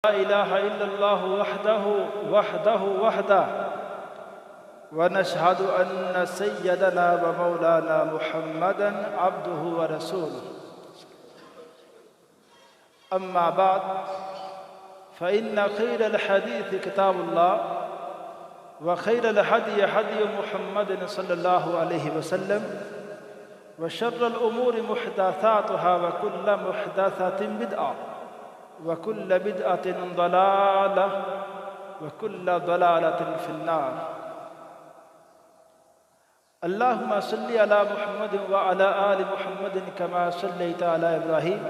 لا إله إلا الله وحده ونشهد أن سيدنا ومولانا محمدا عبده ورسوله. أما بعد فإن خير الحديث كتاب الله وخير الهدي هدي محمد صلى الله عليه وسلم وشر الأمور محدثاتها وكل محدثة بدعة وكل بدعة ضلالة وكل ضلالة في النار. اللهم صل على محمد وعلى آل محمد كما صليت على إبراهيم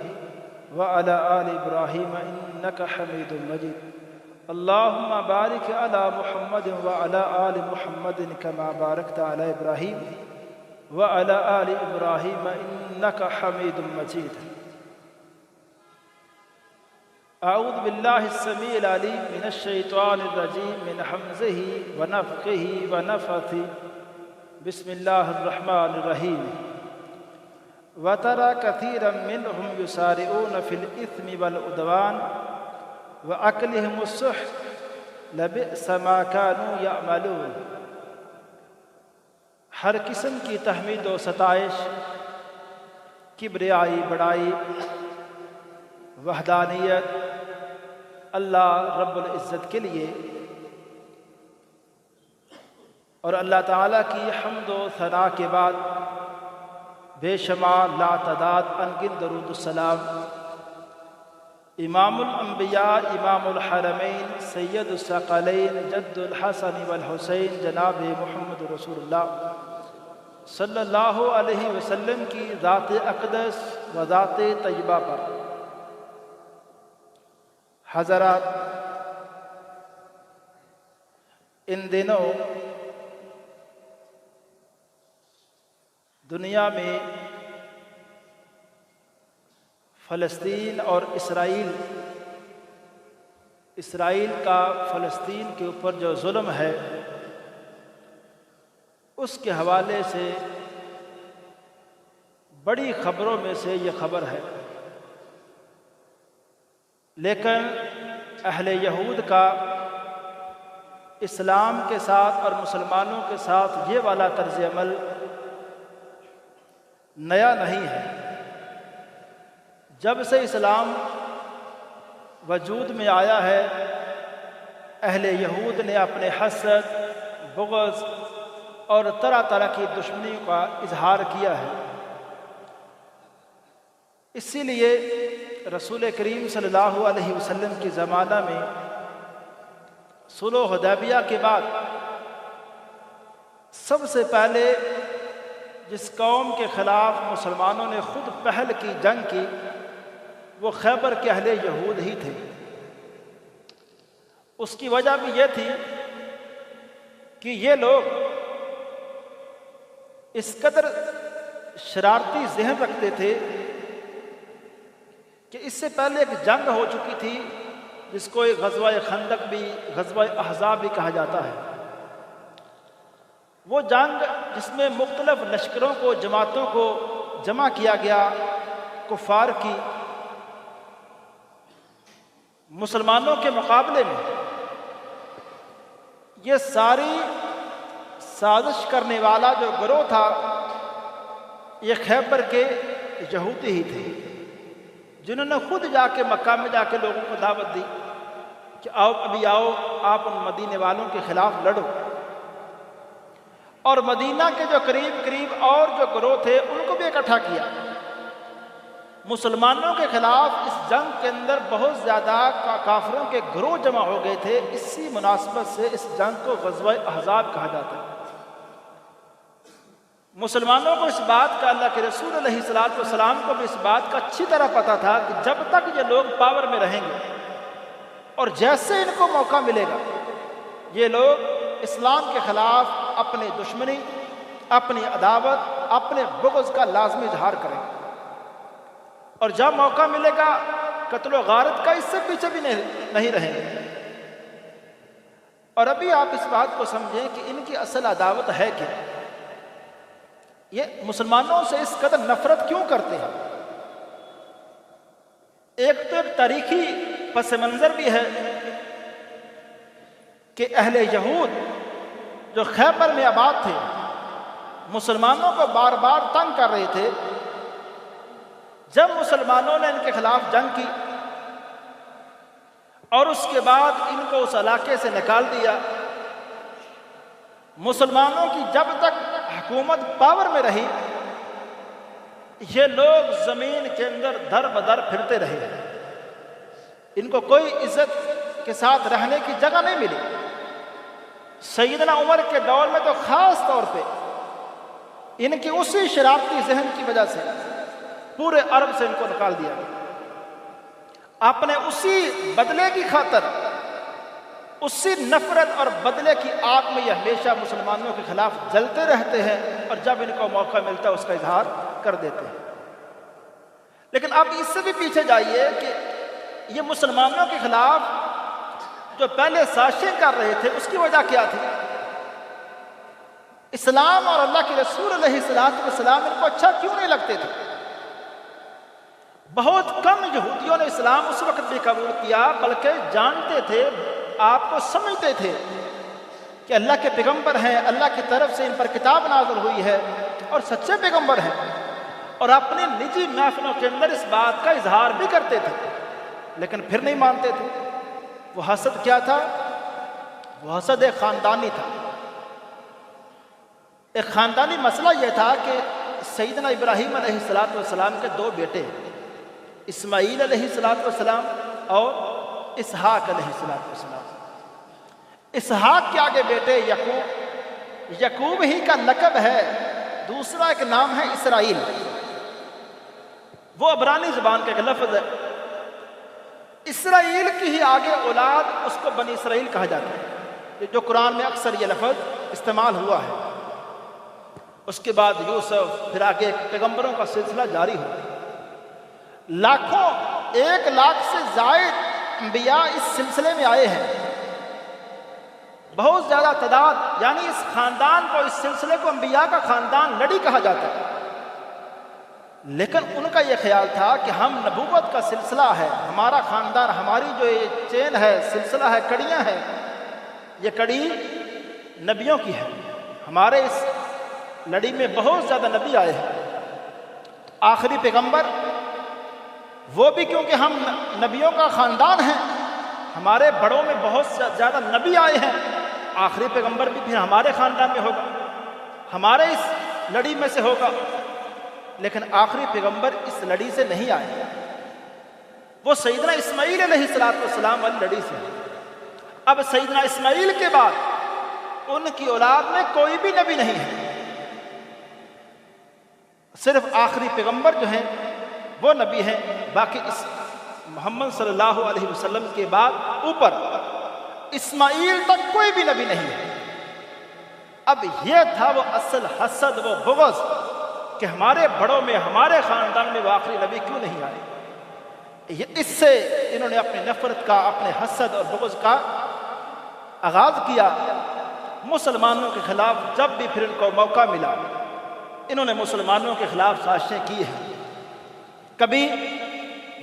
وعلى آل إبراهيم إنك حميد مجيد. اللهم بارك على محمد وعلى آل محمد كما باركت على إبراهيم وعلى آل إبراهيم إنك حميد مجيد. أعوذ بالله السميع العليم من الشيطان الرجيم من حمزه ونفخه ونفثه. بسم الله الرحمن الرحيم. وترى كثيرا منهم يسارعون في الإثم والعدوان وأكلهم السحت لبئس ما كانوا يعملون. ہر قسم کی تحمید و ستائش، کبریائی، بڑائی، وحدانیت اللہ رب العزت کے لیے، اور اللہ تعالیٰ کی حمد و ثنا کے بعد بے شمار لا تعداد انگن درود السلام امام الانبیاء امام الحرمین سید الثقلین جد الحسن والحسین جناب محمد رسول اللہ صلی اللہ علیہ وسلم کی ذات اقدس و ذات طیبہ پر. حضرات، ان دنوں دنیا میں فلسطین اور اسرائیل کا فلسطین کے اوپر جو ظلم ہے، اس کے حوالے سے بڑی خبروں میں سے یہ خبر ہے. لیکن اہل یہود کا اسلام کے ساتھ اور مسلمانوں کے ساتھ یہ والا طرز عمل نیا نہیں ہے. جب سے اسلام وجود میں آیا ہے، اہل یہود نے اپنے حسد، بغض اور طرح طرح کی دشمنی کا اظہار کیا ہے. اسی لیے رسول کریم صلی اللہ علیہ وسلم کے زمانہ میں صلح حدیبیہ کے بعد سب سے پہلے جس قوم کے خلاف مسلمانوں نے خود پہل کی جنگ کی، وہ خیبر کے اہل یہود ہی تھے. اس کی وجہ بھی یہ تھی کہ یہ لوگ اس قدر شرارتی ذہن رکھتے تھے کہ اس سے پہلے ایک جنگ ہو چکی تھی جس کو ایک غزوہ خندق بھی، غزوہ احزاب بھی کہا جاتا ہے. وہ جنگ جس میں مختلف لشکروں کو، جماعتوں کو جمع کیا گیا، کفار کی مسلمانوں کے مقابلے میں. یہ ساری سازش کرنے والا جو گروہ تھا، یہ خیبر کے یہودی ہی تھے، جنہوں نے خود جا کے مکہ میں جا کے لوگوں کو دعوت دی کہ ابھی آؤ، آپ ان مدینے والوں کے خلاف لڑو. اور مدینہ کے جو قریب اور جو گروہ تھے، ان کو بھی اکٹھا کیا. مسلمانوں کے خلاف اس جنگ کے اندر بہت زیادہ کافروں کے گروہ جمع ہو گئے تھے. اسی مناسبت سے اس جنگ کو غزوہ احزاب کہا جاتا ہے. مسلمانوں کو اس بات کا، اللہ کے رسول علیہ السلام کو بھی اس بات کا اچھی طرح پتہ تھا کہ جب تک یہ لوگ پاور میں رہیں گے اور جیسے ان کو موقع ملے گا، یہ لوگ اسلام کے خلاف اپنی دشمنی، اپنی عداوت، اپنے بغض کا لازمی اظہار کریں گے. اور جب موقع ملے گا قتل و غارت کا، اس سے پیچھے بھی نہیں رہیں گے. اور ابھی آپ اس بات کو سمجھیں کہ ان کی اصل عداوت ہے کیا. یہ مسلمانوں سے اس قدر نفرت کیوں کرتے ہیں؟ ایک تو ایک تاریخی پس منظر بھی ہے کہ اہل یہود جو خیبر میں آباد تھے مسلمانوں کو بار بار تنگ کر رہے تھے، جب مسلمانوں نے ان کے خلاف جنگ کی اور اس کے بعد ان کو اس علاقے سے نکال دیا، مسلمانوں کی جب تک حکومت پاور میں رہی یہ لوگ زمین کے اندر در بدر پھرتے رہے، ان کو کوئی عزت کے ساتھ رہنے کی جگہ نہیں ملی۔ سیدنا عمر کے دور میں تو خاص طور پہ ان کی اسی شرارتی ذہن کی وجہ سے پورے عرب سے ان کو نکال دیا گیا۔ اپنے اسی بدلے کی خاطر، اسی نفرت اور بدلے کی آگ میں یہ ہمیشہ مسلمانوں کے خلاف جلتے رہتے ہیں اور جب ان کو موقع ملتا ہے اس کا اظہار کر دیتے ہیں۔ لیکن اب اس سے بھی پیچھے جائیے کہ یہ مسلمانوں کے خلاف جو پہلے سازشیں کر رہے تھے اس کی وجہ کیا تھی؟ اسلام اور اللہ کے رسول علیہ السلام ان کو اچھا کیوں نہیں لگتے تھے؟ بہت کم یہودیوں نے اسلام اس وقت بھی قبول کیا، بلکہ جانتے تھے، آپ کو سمجھتے تھے کہ اللہ کے پیغمبر ہیں، اللہ کی طرف سے ان پر کتاب نازل ہوئی ہے اور سچے پیغمبر ہیں، اور اپنی نجی محفلوں کے اندر اس بات کا اظہار بھی کرتے تھے، لیکن پھر نہیں مانتے تھے۔ وہ حسد کیا تھا؟ وہ حسد ایک خاندانی تھا۔ ایک خاندانی مسئلہ یہ تھا کہ سیدنا ابراہیم علیہ السلام کے دو بیٹے، اسماعیل علیہ السلام اور اسحاق علیہ السلام۔ اسحاق کے آگے بیٹے یعقوب، یعقوب ہی کا لقب ہے، دوسرا ایک نام ہے اسرائیل، وہ عبرانی زبان کا ایک لفظ ہے۔ اسرائیل کی ہی آگے اولاد، اس کو بنی اسرائیل کہا جاتا ہے، جو قرآن میں اکثر یہ لفظ استعمال ہوا ہے۔ اس کے بعد یوسف، پھر آگے پیغمبروں کا سلسلہ جاری ہوا۔ لاکھوں، 1 لاکھ سے زائد انبیاء اس سلسلے میں آئے ہیں، بہت زیادہ تعداد، یعنی اس خاندان کو، اس سلسلے کو انبیاء کا خاندان لڑی کہا جاتا ہے۔ لیکن ان کا یہ خیال تھا کہ ہم نبوت کا سلسلہ ہے، ہمارا خاندان، ہماری جو یہ چین ہے، سلسلہ ہے، کڑیاں ہیں، یہ کڑی نبیوں کی ہے، ہمارے اس لڑی میں بہت زیادہ نبی آئے ہیں۔ آخری پیغمبر وہ بھی کیونکہ ہم نبیوں کا خاندان ہیں، ہمارے بڑوں میں بہت زیادہ نبی آئے ہیں، آخری پیغمبر بھی پھر ہمارے خاندان میں ہوگا، ہمارے اس لڑی میں سے ہوگا۔ لیکن آخری پیغمبر اس لڑی سے نہیں آئے، وہ سیدنا اسماعیل علیہ السلام والی لڑی سے۔ اب سیدنا اسماعیل کے بعد ان کی اولاد میں کوئی بھی نبی نہیں ہے، صرف آخری پیغمبر جو ہیں وہ نبی ہیں، باقی اس محمد صلی اللہ علیہ وسلم کے بعد اوپر اسماعیل تک کوئی بھی نبی نہیں ہے۔ اب یہ تھا وہ اصل حسد، وہ بغض کہ ہمارے بڑوں میں، ہمارے خاندان میں وہ آخری نبی کیوں نہیں آئے۔ اس سے انہوں نے اپنی نفرت کا، اپنے حسد اور بغض کا آغاز کیا۔ مسلمانوں کے خلاف جب بھی پھر ان کو موقع ملا، انہوں نے مسلمانوں کے خلاف سازشیں کی ہیں۔ کبھی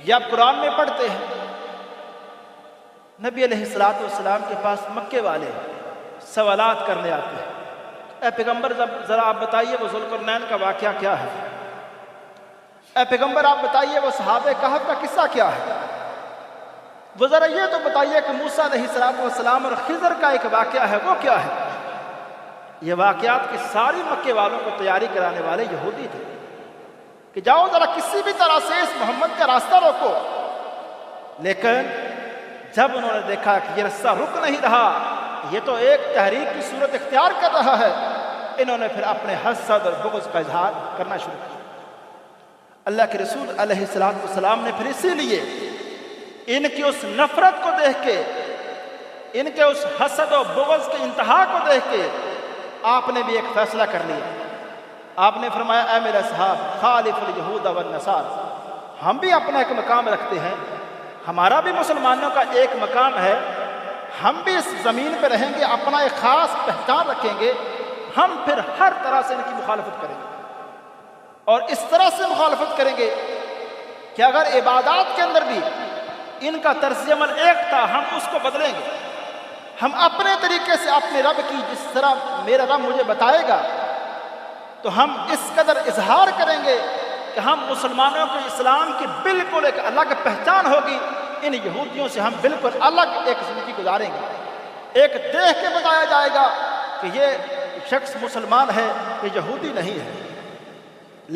یہ آپ قرآن میں پڑھتے ہیں، نبی علیہ السلام کے پاس مکے والے سوالات کرنے آتے ہیں، اے پیغمبر ذرا آپ بتائیے وہ ذوالقرنین کا واقعہ کیا ہے، اے پیغمبر آپ بتائیے وہ صحابہ کہف کا قصہ کیا ہے، وہ ذرا یہ تو بتائیے کہ موسیٰ علیہ السلام اور خضر کا ایک واقعہ ہے وہ کیا ہے۔ یہ واقعات کی ساری مکے والوں کو تیاری کرانے والے یہودی تھے کہ جاؤ ذرا کسی بھی طرح سے اس محمد کا راستہ روکو۔ لیکن جب انہوں نے دیکھا کہ یہ راستہ رک نہیں رہا، یہ تو ایک تحریک کی صورت اختیار کر رہا ہے، انہوں نے پھر اپنے حسد اور بغض کا اظہار کرنا شروع کیا۔ اللہ کے رسول علیہ السلام نے پھر اسی لیے ان کی اس نفرت کو دیکھ کے، ان کے اس حسد و بغض کے انتہا کو دیکھ کے آپ نے بھی ایک فیصلہ کر لیا۔ آپ نے فرمایا اے میرے صحاب خالف الیہود والنصارى، ہم بھی اپنا ایک مقام رکھتے ہیں، ہمارا بھی مسلمانوں کا ایک مقام ہے، ہم بھی اس زمین پہ رہیں گے، اپنا ایک خاص پہچان رکھیں گے، ہم پھر ہر طرح سے ان کی مخالفت کریں گے، اور اس طرح سے مخالفت کریں گے کہ اگر عبادات کے اندر بھی ان کا طرز عمل ایک تھا، ہم اس کو بدلیں گے، ہم اپنے طریقے سے اپنے رب کی جس طرح میرا رب مجھے بتائے گا تو ہم اس قدر اظہار کریں گے کہ ہم مسلمانوں کے اسلام کی بالکل ایک الگ پہچان ہوگی، ان یہودیوں سے ہم بالکل الگ ایک زندگی گزاریں گے، ایک دیکھ کے بتایا جائے گا کہ یہ شخص مسلمان ہے، یہ یہودی نہیں ہے۔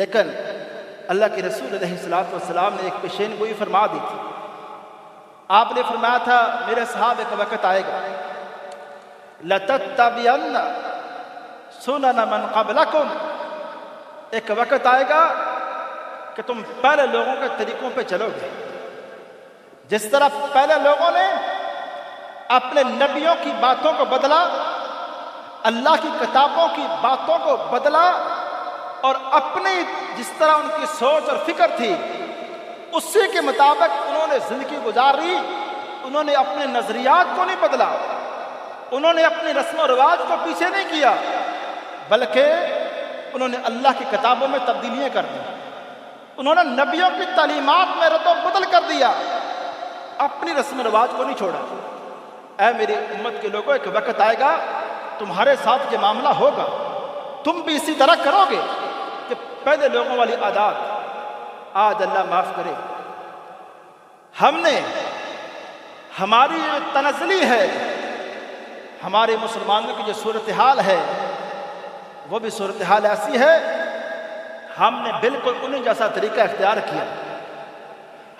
لیکن اللہ کے رسول علیہ الصلوۃ والسلام نے ایک پیشین گوئی فرما دی تھی۔ آپ نے فرمایا تھا میرے صحابہ کا وقت آئے گا لَتَتَّبِعَنَّ سُنَنَ مَنْ قَبْلَكُمْ، ایک وقت آئے گا کہ تم پہلے لوگوں کے طریقوں پہ چلو گے، جس طرح پہلے لوگوں نے اپنے نبیوں کی باتوں کو بدلا، اللہ کی کتابوں کی باتوں کو بدلا، اور اپنی جس طرح ان کی سوچ اور فکر تھی اسی کے مطابق انہوں نے زندگی گزاری، انہوں نے اپنے نظریات کو نہیں بدلا، انہوں نے اپنی رسم و رواج کو پیچھے نہیں کیا، بلکہ انہوں نے اللہ کی کتابوں میں تبدیلیاں کر دی، انہوں نے نبیوں کی تعلیمات میں رد و بدل کر دیا، اپنی رسم و رواج کو نہیں چھوڑا۔ اے میری امت کے لوگوں، ایک وقت آئے گا تمہارے ساتھ یہ معاملہ ہوگا، تم بھی اسی طرح کرو گے کہ پہلے لوگوں والی عادات آج اللہ معاف کرے ہم نے، ہماری جو تنزلی ہے، ہمارے مسلمانوں کی جو صورتحال ہے وہ بھی صورتحال ایسی ہے، ہم نے بالکل انہیں جیسا طریقہ اختیار کیا،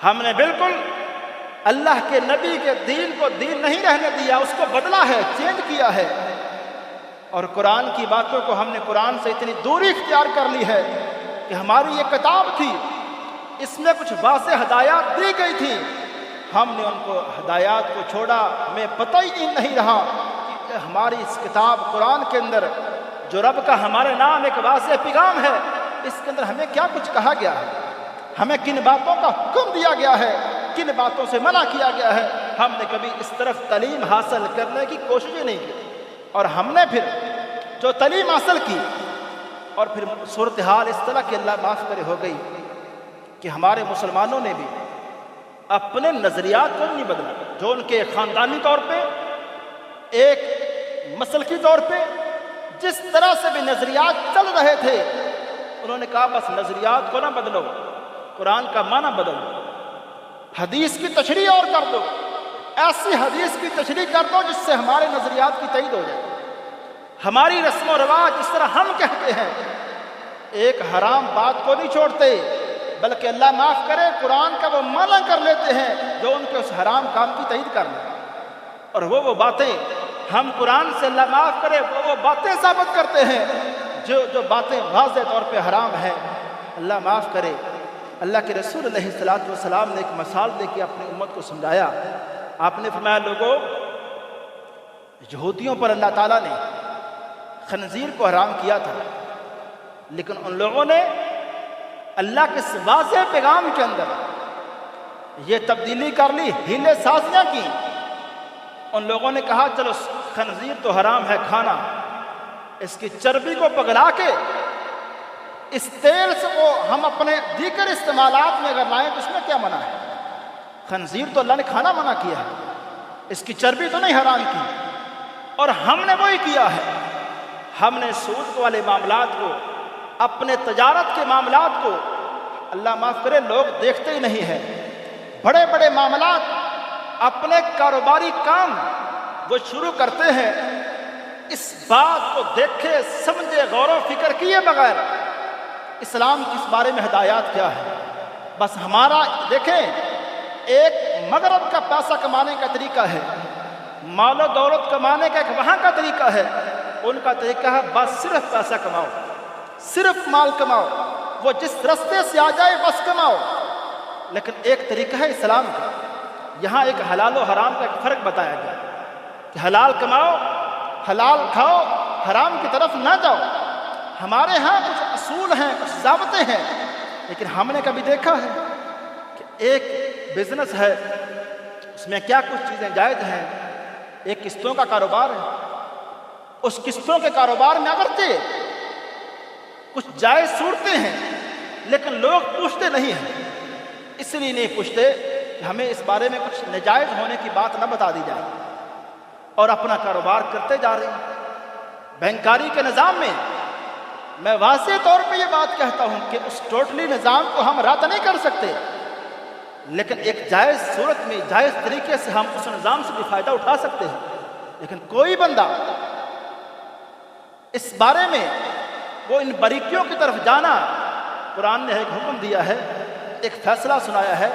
ہم نے بالکل اللہ کے نبی کے دین کو دین نہیں رہنے دیا، اس کو بدلا ہے، چینج کیا ہے، اور قرآن کی باتوں کو ہم نے قرآن سے اتنی دوری اختیار کر لی ہے کہ ہماری یہ کتاب تھی، اس میں کچھ واضح ہدایات دی گئی تھی، ہم نے ان کو ہدایات کو چھوڑا، ہمیں پتہ ہی نہیں رہا کہ ہماری اس کتاب قرآن کے اندر جو رب کا ہمارے نام ایک واضح پیغام ہے، اس کے اندر ہمیں کیا کچھ کہا گیا ہے، ہمیں کن باتوں کا حکم دیا گیا ہے، کن باتوں سے منع کیا گیا ہے، ہم نے کبھی اس طرف تعلیم حاصل کرنے کی کوشش ہی نہیں کی، اور ہم نے پھر جو تعلیم حاصل کی اور پھر صورتحال اس طرح کہ اللہ معاف کرے ہو گئی کہ ہمارے مسلمانوں نے بھی اپنے نظریات کو نہیں بدلا، جو ان کے خاندانی طور پہ ایک مسلکی طور پہ جس طرح سے بھی نظریات چل رہے تھے، انہوں نے کہا بس نظریات کو نہ بدلو، قرآن کا معنی بدلو، حدیث کی تشریح اور کر دو، ایسی حدیث کی تشریح کر دو جس سے ہمارے نظریات کی تائید ہو جائے، ہماری رسم و رواج جس طرح ہم کہتے ہیں، ایک حرام بات کو نہیں چھوڑتے بلکہ اللہ معاف کرے قرآن کا وہ منع کر لیتے ہیں جو ان کے اس حرام کام کی تائید کرنا، اور وہ باتیں ہم قرآن سے اللہ معاف کرے وہ باتیں ثابت کرتے ہیں جو باتیں واضح طور پہ حرام ہیں۔ اللہ معاف کرے، اللہ کے رسول علیہ الصلوۃ والسلام نے ایک مثال دے کے اپنی امت کو سمجھایا، آپ نے فرمایا لوگوں، یہودیوں پر اللہ تعالیٰ نے خنزیر کو حرام کیا تھا، لیکن ان لوگوں نے اللہ کے اس واضح پیغام کے اندر یہ تبدیلی کر لی، ہیلے سازیاں کی، ان لوگوں نے کہا چلو خنزیر تو حرام ہے کھانا، اس کی چربی کو پگھلا کے اس تیل سے کو ہم اپنے دیگر استعمالات میں اگر لائیں تو اس میں کیا منع ہے؟ خنزیر تو اللہ نے کھانا منع کیا ہے، اس کی چربی تو نہیں حرام کی، اور ہم نے وہی کیا ہے، ہم نے سود والے معاملات کو، اپنے تجارت کے معاملات کو، اللہ معاف کرے لوگ دیکھتے ہی نہیں ہیں، بڑے بڑے معاملات اپنے کاروباری کام وہ شروع کرتے ہیں، اس بات کو دیکھے سمجھے غور و فکر کیے بغیر اسلام کی اس بارے میں ہدایات کیا ہے، بس ہمارا دیکھیں ایک مغرب کا پیسہ کمانے کا طریقہ ہے، مال و دولت کمانے کا ایک وہاں کا طریقہ ہے، ان کا طریقہ ہے بس صرف پیسہ کماؤ، صرف مال کماؤ، وہ جس رستے سے آ جائے بس کماؤ، لیکن ایک طریقہ ہے اسلام کا، یہاں ایک حلال و حرام کا ایک فرق بتایا گیا کہ حلال کماؤ، حلال کھاؤ، حرام کی طرف نہ جاؤ۔ ہمارے ہاں کچھ اصول ہیں، کچھ ضابطے ہیں، لیکن ہم نے کبھی دیکھا ہے کہ ایک بزنس ہے اس میں کیا کچھ چیزیں جائز ہیں، ایک قسطوں کا کاروبار ہے، اس قسطوں کے کاروبار میں اگرچہ کچھ جائز صورتیں ہیں لیکن لوگ پوچھتے نہیں ہیں، اس لیے نہیں پوچھتے کہ ہمیں اس بارے میں کچھ ناجائز ہونے کی بات نہ بتا دی جائے، اور اپنا کاروبار کرتے جا رہے ہیں۔ بینکاری کے نظام میں میں واضح طور پہ یہ بات کہتا ہوں کہ اس ٹوٹلی نظام کو ہم رد نہیں کر سکتے، لیکن ایک جائز صورت میں جائز طریقے سے ہم اس نظام سے بھی فائدہ اٹھا سکتے ہیں۔ لیکن کوئی بندہ اس بارے میں وہ ان باریکیوں کی طرف جانا، قرآن نے ایک حکم دیا ہے، ایک فیصلہ سنایا ہے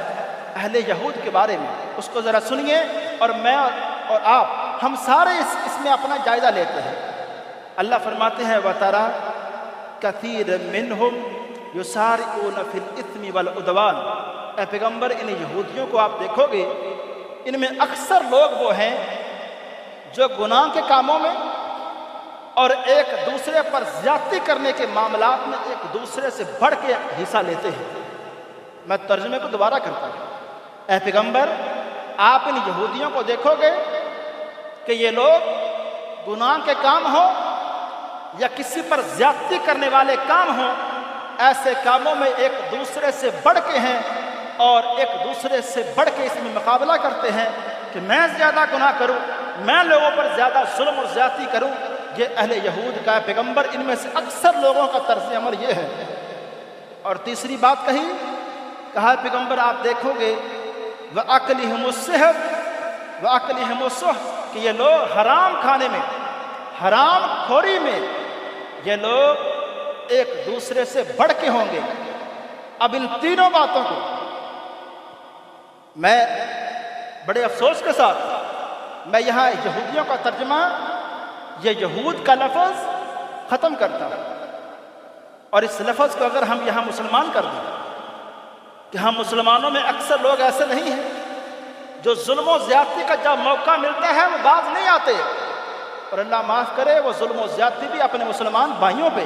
اہل یہود کے بارے میں، اس کو ذرا سنیے، اور میں اور آپ ہم سارے اس میں اپنا جائزہ لیتے ہیں۔ اللہ فرماتے ہیں وَتَرَى كَثِيرًا مِّنْهُمْ يُسَارِعُونَ فِي الْإِثْمِ وَالْعُدْوَانِ، اے پیغمبر ان یہودیوں کو آپ دیکھو گے، ان میں اکثر لوگ وہ ہیں جو گناہ کے کاموں میں اور ایک دوسرے پر زیادتی کرنے کے معاملات میں ایک دوسرے سے بڑھ کے حصہ لیتے ہیں۔ میں ترجمے کو دوبارہ کرتا ہوں، اے پیغمبر آپ ان یہودیوں کو دیکھو گے کہ یہ لوگ گناہ کے کام ہوں یا کسی پر زیادتی کرنے والے کام ہوں، ایسے کاموں میں ایک دوسرے سے بڑھ کے ہیں اور ایک دوسرے سے بڑھ کے اس میں مقابلہ کرتے ہیں کہ میں زیادہ گناہ کروں، میں لوگوں پر زیادہ ظلم اور زیادتی کروں۔ یہ اہل یہود کا پیغمبر ان میں سے اکثر لوگوں کا طرز عمل یہ ہے۔ اور تیسری بات کہا پیغمبر آپ دیکھو گے وَأَكْلِهِمُ السِّحْتَ وَأَكْلِهِمُ السُّحْتَ کہ یہ لوگ حرام کھانے میں، حرام خوری میں یہ لوگ ایک دوسرے سے بڑھ کے ہوں گے۔ اب ان تینوں باتوں کو میں بڑے افسوس کے ساتھ میں یہاں یہودیوں کا ترجمہ، یہ یہود کا لفظ ختم کرتا ہوں، اور اس لفظ کو اگر ہم یہاں مسلمان کر دیں کہ ہم مسلمانوں میں اکثر لوگ ایسے نہیں ہیں جو ظلم و زیادتی کا جب موقع ملتا ہے وہ باز نہیں آتے، اور اللہ معاف کرے وہ ظلم و زیادتی بھی اپنے مسلمان بھائیوں پہ،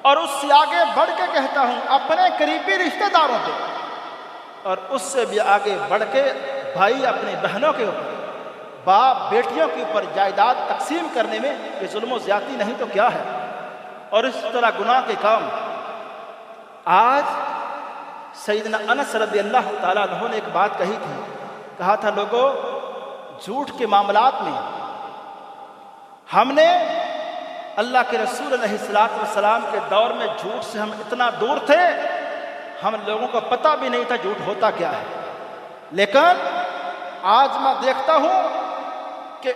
اور اس سے آگے بڑھ کے کہتا ہوں اپنے قریبی رشتہ داروں پہ، اور اس سے بھی آگے بڑھ کے بھائی اپنی بہنوں کے اوپر، باپ بیٹیوں کے اوپر جائیداد تقسیم کرنے میں یہ ظلم و زیادتی نہیں تو کیا ہے؟ اور اس طرح گناہ کے کام۔ آج سیدنا انس رضی اللہ تعالیٰ عنہ نے ایک بات کہی تھی، کہا تھا لوگوں جھوٹ کے معاملات میں ہم نے اللہ کے رسول علیہ السلام کے دور میں جھوٹ سے ہم اتنا دور تھے، ہم لوگوں کو پتہ بھی نہیں تھا جھوٹ ہوتا کیا ہے، لیکن آج میں دیکھتا ہوں کہ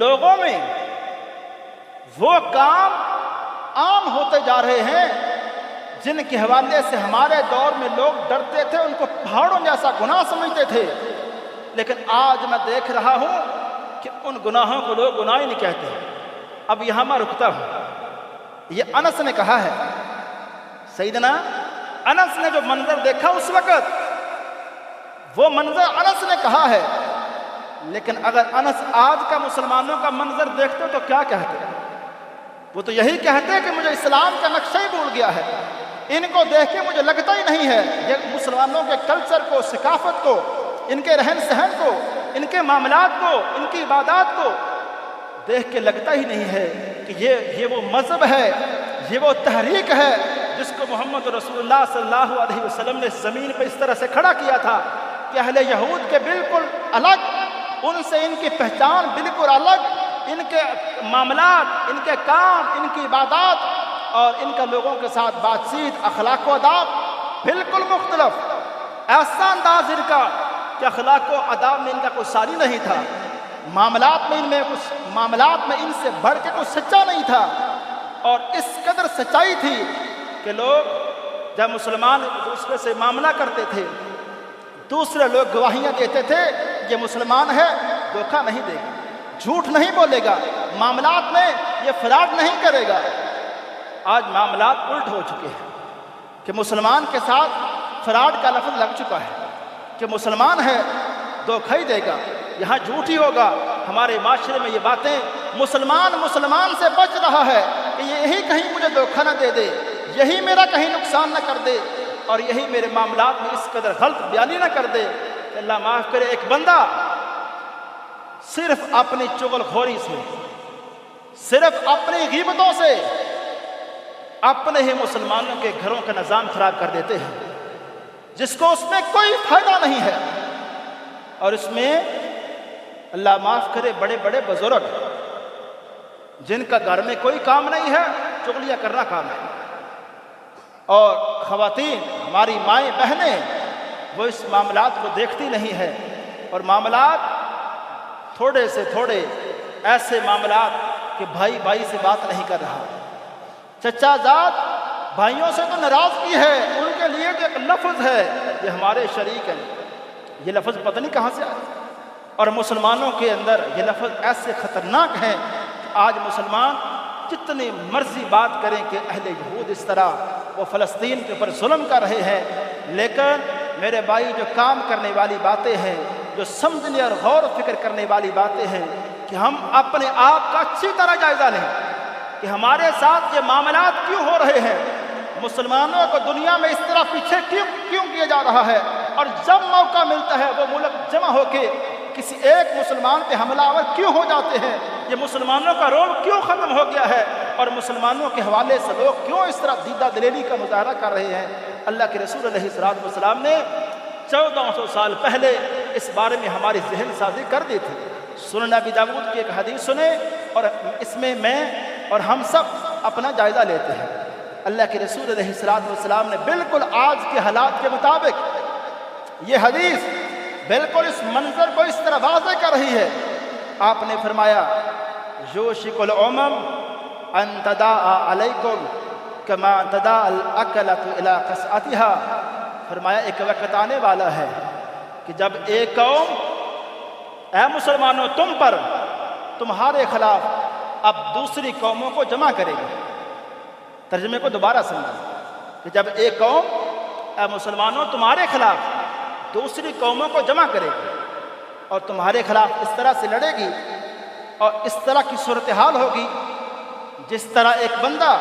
لوگوں میں وہ کام عام ہوتے جا رہے ہیں جن کے حوالے سے ہمارے دور میں لوگ ڈرتے تھے، ان کو پہاڑوں جیسا گناہ سمجھتے تھے، لیکن آج میں دیکھ رہا ہوں کہ ان گناہوں کو لوگ گناہ ہی نہیں کہتے۔ اب یہاں میں رکتا ہوں، یہ انس نے کہا ہے، سیدنا انس نے جو منظر دیکھا اس وقت وہ منظر انس نے کہا ہے، لیکن اگر انس آج کا مسلمانوں کا منظر دیکھتے تو کیا کہتے؟ وہ تو یہی کہتے کہ مجھے اسلام کا نقشہ ہی بھول گیا ہے، ان کو دیکھ کے مجھے لگتا ہی نہیں ہے، یہ مسلمانوں کے کلچر کو، ثقافت کو، ان کے رہن سہن کو، ان کے معاملات کو، ان کی عبادات کو دیکھ کے لگتا ہی نہیں ہے کہ یہ وہ مذہب ہے، یہ وہ تحریک ہے جس کو محمد رسول اللہ صلی اللہ علیہ وسلم نے زمین پہ اس طرح سے کھڑا کیا تھا کہ اہل یہود کے بالکل الگ، ان سے ان کی پہچان بالکل الگ، ان کے معاملات، ان کے کام، ان کی عبادات اور ان کا لوگوں کے ساتھ بات چیت، اخلاق و آداب بالکل مختلف، ایسا انداز ان کا کہ اخلاق و آداب میں ان کا کوئی ساری نہیں تھا، معاملات میں ان سے بڑھ کے کوئی سچا نہیں تھا، اور اس قدر سچائی تھی کہ لوگ جب مسلمان ایک دوسرے سے معاملہ کرتے تھے، دوسرے لوگ گواہیاں دیتے تھے یہ مسلمان ہے، دھوکہ نہیں دے گا، جھوٹ نہیں بولے گا، معاملات میں یہ فراڈ نہیں کرے گا۔ آج معاملات الٹ ہو چکے ہیں کہ مسلمان کے ساتھ فراڈ کا لفظ لگ چکا ہے کہ مسلمان ہے دھوکہ ہی دے گا، یہاں جھوٹ ہی ہوگا۔ ہمارے معاشرے میں یہ باتیں مسلمان سے بچ رہا ہے کہ یہی کہیں مجھے دھوکہ نہ دے دے، یہی میرا کہیں نقصان نہ کر دے، اور یہی میرے معاملات میں اس قدر غلط بیانی نہ کر دے کہ اللہ معاف کرے ایک بندہ صرف اپنی چغل خوری سے، صرف اپنی غیبتوں سے اپنے ہی مسلمانوں کے گھروں کا نظام خراب کر دیتے ہیں، جس کو اس میں کوئی فائدہ نہیں ہے، اور اس میں اللہ معاف کرے بڑے بڑے بزرگ جن کا گھر میں کوئی کام نہیں ہے، چغلیاں کرنا کام ہے، اور خواتین ہماری مائیں بہنیں وہ اس معاملات کو دیکھتی نہیں ہے، اور معاملات تھوڑے سے تھوڑے ایسے معاملات کہ بھائی بھائی سے بات نہیں کر رہا، چچا زاد بھائیوں سے تو ناراضگی ہے، ان کے لیے جو ایک لفظ ہے یہ ہمارے شریک ہیں، یہ لفظ پتہ نہیں کہاں سے آیا، اور مسلمانوں کے اندر یہ لفظ ایسے خطرناک ہیں کہ آج مسلمان جتنی مرضی بات کریں کہ اہل یہود اس طرح وہ فلسطین کے اوپر ظلم کر رہے ہیں، لیکن میرے بھائی جو کام کرنے والی باتیں ہیں، جو سمجھنے اور غور و فکر کرنے والی باتیں ہیں، کہ ہم اپنے آپ کا اچھی طرح جائزہ لیں کہ ہمارے ساتھ یہ معاملات کیوں ہو رہے ہیں، مسلمانوں کو دنیا میں اس طرح پیچھے کیوں کیا جا رہا ہے، اور جب موقع ملتا ہے وہ ملک جمع ہو کے کسی ایک مسلمان پہ حملہ آور کیوں ہو جاتے ہیں، یہ مسلمانوں کا رعب کیوں ختم ہو گیا ہے، اور مسلمانوں کے حوالے سے لوگ کیوں اس طرح دیدہ دلیری کا مظاہرہ کر رہے ہیں۔ اللہ کے رسول علیہ السلام نے 1400 سال پہلے اس بارے میں ہماری ذہن سازی کر دی تھی۔ سنن ابی داؤد کی ایک حدیث سنیں اور اس میں اور ہم سب اپنا جائزہ لیتے ہیں۔ اللہ کے رسول علیہ السلام نے بالکل آج کے حالات کے مطابق یہ حدیث بالکل اس منظر کو اس طرح واضح کر رہی ہے۔ آپ نے فرمایا یوشک الامم ان تداعى علیکم کما تداعى الاکلۃ الی قصعتها، فرمایا ایک وقت آنے والا ہے کہ جب ایک قوم اے مسلمانوں تم پر تمہارے خلاف اب دوسری قوموں کو جمع کرے گی۔ ترجمے کو دوبارہ سمجھیں کہ جب ایک قوم اے مسلمانوں تمہارے خلاف دوسری قوموں کو جمع کرے گی اور تمہارے خلاف اس طرح سے لڑے گی، اور اس طرح کی صورتحال ہوگی جس طرح ایک بندہ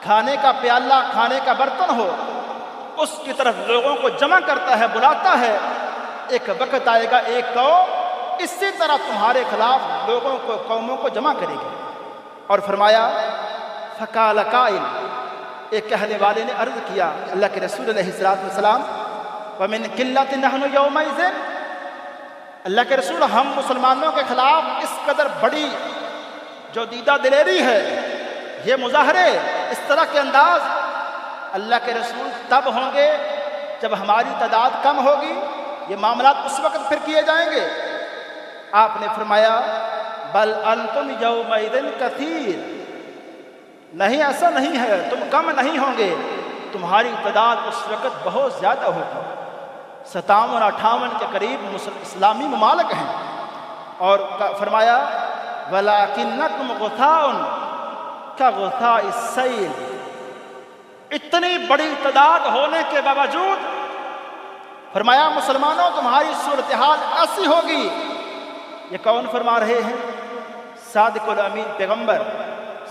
کھانے کا پیالہ کھانے کا برتن ہو اس کی طرف لوگوں کو جمع کرتا ہے بلاتا ہے، ایک وقت آئے گا ایک قوم اسی طرح تمہارے خلاف لوگوں کو قوموں کو جمع کرے گی۔ اور فرمایا فقال قائل، ایک کہنے والے نے عرض کیا اللہ کے رسول علیہ السلام ومن قلۃ نحن یومئذ، اللہ کے رسول ہم مسلمانوں کے خلاف اس قدر بڑی جو دیدہ دلیری ہے، یہ مظاہرے اس طرح کے انداز اللہ کے رسول تب ہوں گے جب ہماری تعداد کم ہوگی، یہ معاملات اس وقت پھر کیے جائیں گے۔ آپ نے فرمایا بل انتم یومئذ کثیر، نہیں ایسا نہیں ہے، تم کم نہیں ہوں گے، تمہاری تعداد اس وقت بہت زیادہ ہوگی۔ 57-58 کے قریب اسلامی ممالک ہیں، اور فرمایا وَلَكِنَّكُمْ غُثَاءٌ كَغُثَاءِ السَّيْلِ، اتنی بڑی تعداد ہونے کے باوجود فرمایا مسلمانوں تمہاری صورتحال ایسی ہوگی۔ یہ کون فرما رہے ہیں؟ صادق الامین پیغمبر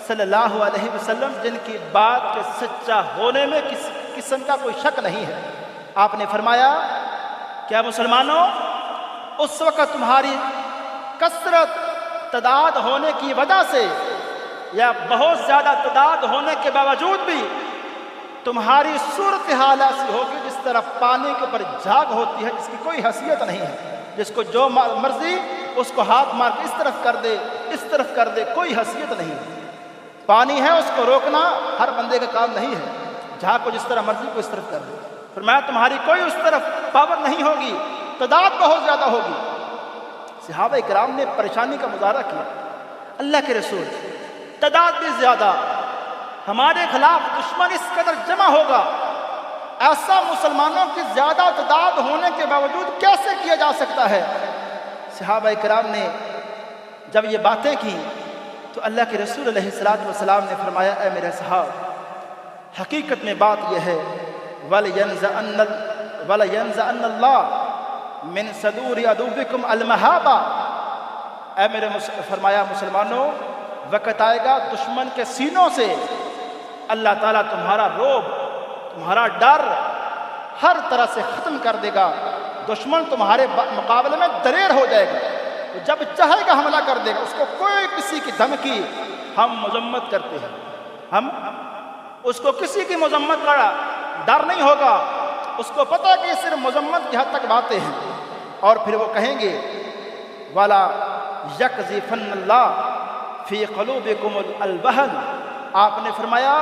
صلی اللہ علیہ وسلم، جن کی بات کے سچا ہونے میں کسی قسم کا کوئی شک نہیں ہے۔ آپ نے فرمایا کیا مسلمانوں اس وقت تمہاری کثرت تعداد ہونے کی وجہ سے یا بہت زیادہ تعداد ہونے کے باوجود بھی تمہاری صورتحال ایسی ہوگی جس طرح پانی کے اوپر جھاگ ہوتی ہے جس کی کوئی حیثیت نہیں ہے، جس کو جو مرضی اس کو ہاتھ مار کے اس طرف کر دے اس طرف کر دے، کوئی حیثیت نہیں ہے۔ پانی ہے اس کو روکنا ہر بندے کا کام نہیں ہے، جھاگ کو جس طرح مرضی کو اس طرف کر دے۔ فرمایا تمہاری کوئی اس طرف پاور نہیں ہوگی، تعداد بہت زیادہ ہوگی۔ صحابہ کرام نے پریشانی کا مظاہرہ کیا، اللہ کے رسول تعداد بھی زیادہ، ہمارے خلاف دشمن اس قدر جمع ہوگا، ایسا مسلمانوں کی زیادہ تعداد ہونے کے باوجود کیسے کیا جا سکتا ہے؟ صحابہ کرام نے جب یہ باتیں کی تو اللہ کے رسول علیہ السلام نے فرمایا اے میرے صحاب، حقیقت میں بات یہ ہے وَلَيَنزَعَنَّ اللَّهُ مِن صَدُورِ عَدُوِّكُمْ الْمَهَابَةَ، اے میرے فرمایا مسلمانوں وقت آئے گا دشمن کے سینوں سے اللہ تعالیٰ تمہارا رعب تمہارا ڈر ہر طرح سے ختم کر دے گا، دشمن تمہارے مقابلے میں دلیر ہو جائے گا، جب چاہے گا حملہ کر دے گا، اس کو کوئی کسی کی دھمکی ہم مذمت کرتے ہیں، ہم اس کو کسی کی مذمت کا ڈر نہیں ہوگا، اس کو پتہ کہ صرف مذمت کی حد تک باتیں ہیں، اور پھر وہ کہیں گے وَلَا يَقْذِفَنَّ اللَّهُ فِي قُلُوبِكُمُ الْوَهْنَ، آپ نے فرمایا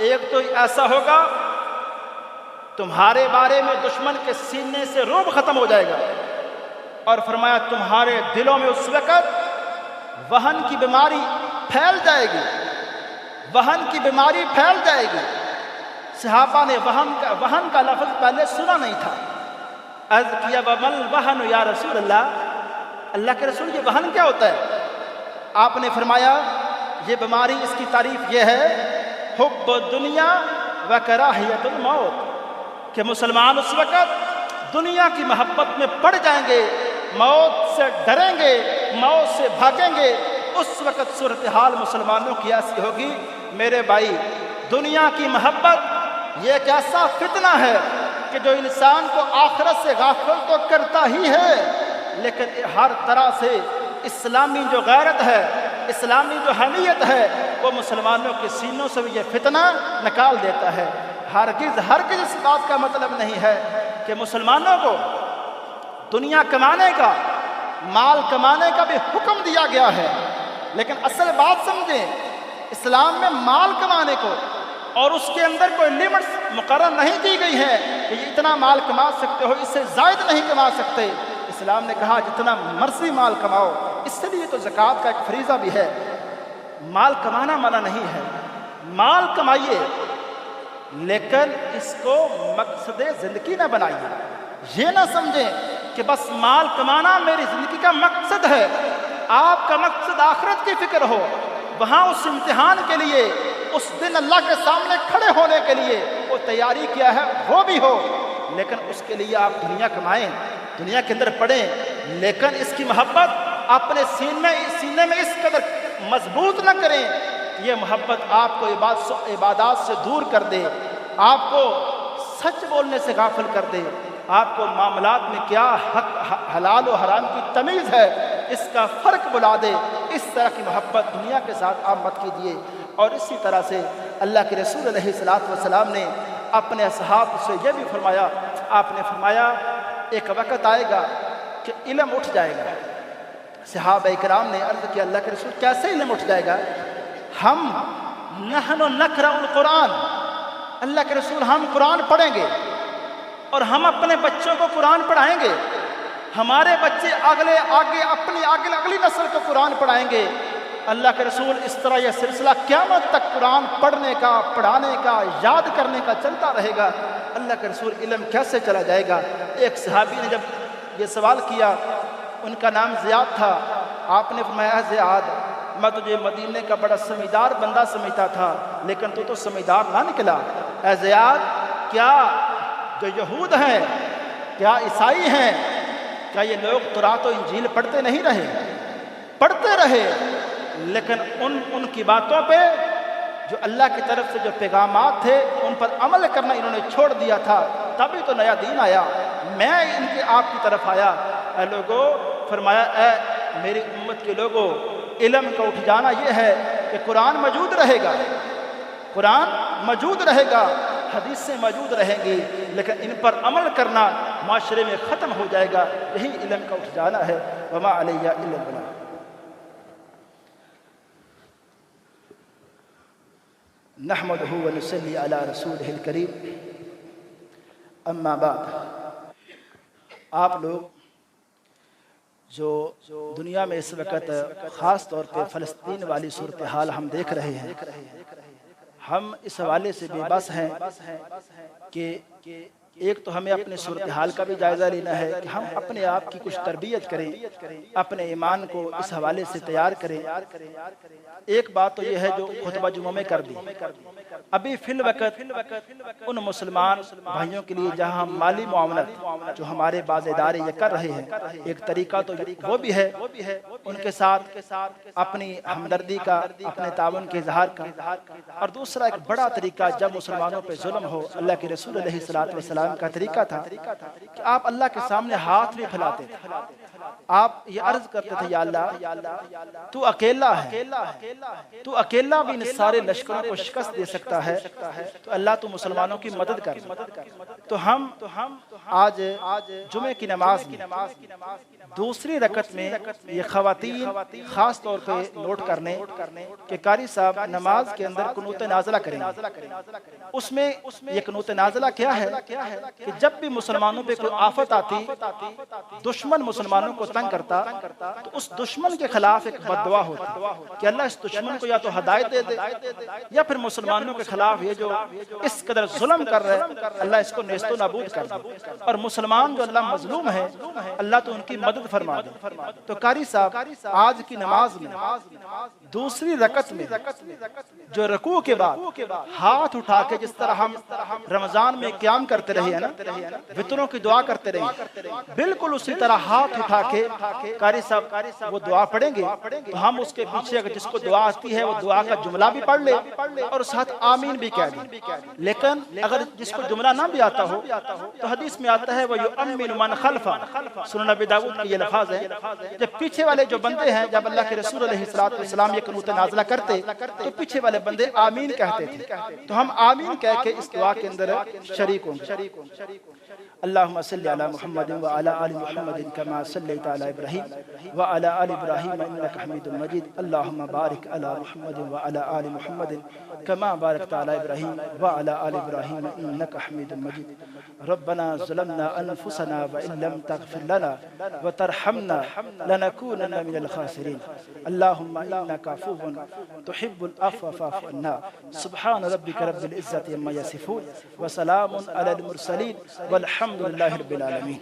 ایک تو ایسا ہوگا تمہارے بارے میں دشمن کے سینے سے رعب ختم ہو جائے گا، اور فرمایا تمہارے دلوں میں اس وقت وہن کی بیماری پھیل جائے گی، وہن کی بیماری پھیل جائے گی۔ صحابہ نے وہن کا لفظ پہلے سنا نہیں تھا، عرض کیا وَمَا الْوَهْنُ یا رسول اللہ کے رسول یہ وہن کیا ہوتا ہے؟ آپ نے فرمایا یہ بیماری، اس کی تعریف یہ ہے حب الدنیا و کراہیت الموت، کہ مسلمان اس وقت دنیا کی محبت میں پڑ جائیں گے، موت سے ڈریں گے، موت سے بھاگیں گے۔ اس وقت صورتحال مسلمانوں کی ایسی ہوگی میرے بھائی، دنیا کی محبت یہ ایک ایسا فتنہ ہے کہ جو انسان کو آخرت سے غافل تو کرتا ہی ہے، لیکن ہر طرح سے اسلامی جو غیرت ہے، اسلامی جو حمیت ہے، وہ مسلمانوں کے سینوں سے بھی یہ فتنہ نکال دیتا ہے۔ ہرگز اس بات کا مطلب نہیں ہے کہ مسلمانوں کو دنیا کمانے کا، مال کمانے کا بھی حکم دیا گیا ہے، لیکن اصل بات سمجھیں، اسلام میں مال کمانے کو اور اس کے اندر کوئی لیمٹس مقرر نہیں کی گئی ہے کہ یہ اتنا مال کما سکتے ہو، اس سے زائد نہیں کما سکتے۔ اسلام نے کہا جتنا مرضی مال کماؤ، اس لیے تو زکوٰۃ کا ایک فریضہ بھی ہے۔ مال کمانا منع نہیں ہے، مال کمائیے، لیکن اس کو مقصد زندگی نہ بنائیے۔ یہ نہ سمجھیں کہ بس مال کمانا میری زندگی کا مقصد ہے۔ آپ کا مقصد آخرت کی فکر ہو، وہاں اس امتحان کے لیے، اس دن اللہ کے سامنے کھڑے ہونے کے لیے وہ تیاری کیا ہے وہ بھی ہو، لیکن اس کے لیے آپ دنیا کمائیں، دنیا کے اندر پڑھیں، لیکن اس کی محبت اپنے سینے میں اس قدر مضبوط نہ کریں کہ یہ محبت آپ کو عبادات سے دور کر دے، آپ کو سچ بولنے سے غافل کر دے، آپ کو معاملات میں کیا حق حلال و حرام کی تمیز ہے اس کا فرق بلا دے۔ اس طرح کی محبت دنیا کے ساتھ آپ مت کیجیے۔ اور اسی طرح سے اللہ کے رسول علیہ السلام نے اپنے اصحاب سے یہ بھی فرمایا، آپ نے فرمایا ایک وقت آئے گا کہ علم اٹھ جائے گا۔ صحابہ اکرام نے عرض کیا اللہ کے رسول کیسے علم اٹھ جائے گا؟ ہم نحن نقرأ القرآن، اللہ کے رسول ہم قرآن پڑھیں گے اور ہم اپنے بچوں کو قرآن پڑھائیں گے، ہمارے بچے اگلی نسل کو قرآن پڑھائیں گے۔ اللہ کے رسول اس طرح یہ سلسلہ قیامت تک قرآن پڑھنے کا، پڑھانے کا، یاد کرنے کا چلتا رہے گا۔ اللہ کے رسول علم کیسے چلا جائے گا؟ ایک صحابی نے جب یہ سوال کیا، ان کا نام زیاد تھا، آپ نے فرمایا زیاد میں تجھے مدینے کا بڑا سمجھدار بندہ سمجھتا تھا، لیکن تو سمجھدار نہ نکلا۔ اے زیاد، کیا جو یہود ہیں، کیا عیسائی ہیں، کیا یہ لوگ تورات و انجیل پڑھتے نہیں رہے؟ پڑھتے رہے، لیکن ان کی باتوں پہ جو اللہ کی طرف سے جو پیغامات تھے ان پر عمل کرنا انہوں نے چھوڑ دیا تھا، تبھی تو نیا دین آیا۔ میں آپ کی طرف آیا۔ اے لوگو، فرمایا اے میری امت کے لوگوں، علم کا اٹھ جانا یہ ہے کہ قرآن موجود رہے گا، قرآن موجود رہے گا، حدیثیں موجود رہیں گی، لیکن ان پر عمل کرنا معاشرے میں ختم ہو جائے گا۔ یہی علم کا اٹھ جانا ہے۔ وما علیہ الا البلاغ۔ نحمدہ ونصلی علی رسولہ الکریم، اما بعد۔ آپ لوگ جو دنیا میں اس وقت خاص طور پہ فلسطین والی صورتحال ہم دیکھ رہے ہیں، ہم اس حوالے سے بے بس ہیں کہ ایک تو ہمیں اپنے صورتحال کا بھی جائزہ لینا ہے کہ ہم اپنے آپ کی کچھ تربیت کریں، اپنے ایمان کو اس حوالے سے تیار کریں۔ ایک بات تو یہ ہے جو خطبہ جمعہ میں کر دی، ابھی فی الوقت ان مسلمان بھائیوں کے لیے جہاں ہم مالی معاونت جو ہمارے بعض ادارے یہ کر رہے ہیں، ایک طریقہ تو وہ بھی ہے ان کے ساتھ اپنی ہمدردی کا، اپنے تعاون کے اظہار کا، اور دوسرا ایک بڑا طریقہ جب مسلمانوں پہ ظلم ہو، اللہ کے رسول علیہ السلام کا طریقہ تھا کہ آپ اللہ کے سامنے ہاتھ بھی پھیلاتے تھے، آپ یہ عرض کرتے تھے یا اللہ تو اکیلا ہے، تو اکیلا بھی ان سارے لشکروں کو شکست دے سکتا ہے، تو اللہ تو مسلمانوں کی مدد کر۔ تو ہم آج جمعے کی نماز میں دوسری رکعت میں یہ خواتین خاص طور پہ نوٹ کرنے کہ قاری صاحب نماز کے اندر قنوت نازلہ کریں گے۔ اس میں یہ قنوت نازلہ کیا ہے کہ جب بھی مسلمانوں پہ کوئی آفت آتی، دشمن مسلمانوں کو تنگ کرتا، تو اس دشمن کے خلاف ایک بد دعا ہوتی کہ اللہ اس دشمن کو یا تو ہدایت دے دے یا پھر مسلمانوں کے خلاف یہ جو اس قدر ظلم کر رہے اللہ اس کو نیست و نابود کر دے، اور مسلمان جو اللہ مظلوم ہے اللہ تو ان کی مدد فرما دے۔ تو قاری صاحب آج کی نماز میں دوسری رکعت میں جو رکوع کے بعد ہاتھ اٹھا کے جس طرح ہم رمضان میں قیام کرتے رہے ہیں نا، وطروں کی دعا کرتے رہے، بالکل اسی طرح ہاتھ اٹھا کے قاری صاحب وہ دعا پڑھیں گے تو ہم اس کے پیچھے اگر جس کو دعا آتی ہے وہ دعا کا جملہ بھی پڑھ لے اور ساتھ آمین بھی کہہ دیں۔ لیکن اگر جس کو جملہ نہ بھی آتا ہو تو حدیث میں آتا ہے وَيُؤَمِّنُ مَنْ خَلْفَهُ، سنن نبی داؤد کی یہ لفظ ہے، جب پیچھے والے جو بندے ہیں، جب اللہ کے رسول علیہ السلام یہ قنوت نازلہ کرتے تو پیچھے والے بندے آمین کہتے تھے، تو ہم آمین کہہ کے اس دعا کے اندر شریک ہوں گے۔ اللہم صلی علی محمد وعلی آل محمد کما صلیت علی ابراہیم وعلی آل ابراہیم انک حمید مجید، اللہم بارک علی محمد وعلی آل محمد کما بارکت علی ابراہیم وعلی آل ابراہیم انک حمید مجید۔ ربنا ظلمنا انفسنا وان لم تغفر لنا وترحمنا لنکونن من الخاسرین، اللہم انک عفو تحب العفو فاعف عنا، سبحان ربک رب العزت عما یصفون وسلام علی المرسلین والحمد للہ رب العالمین۔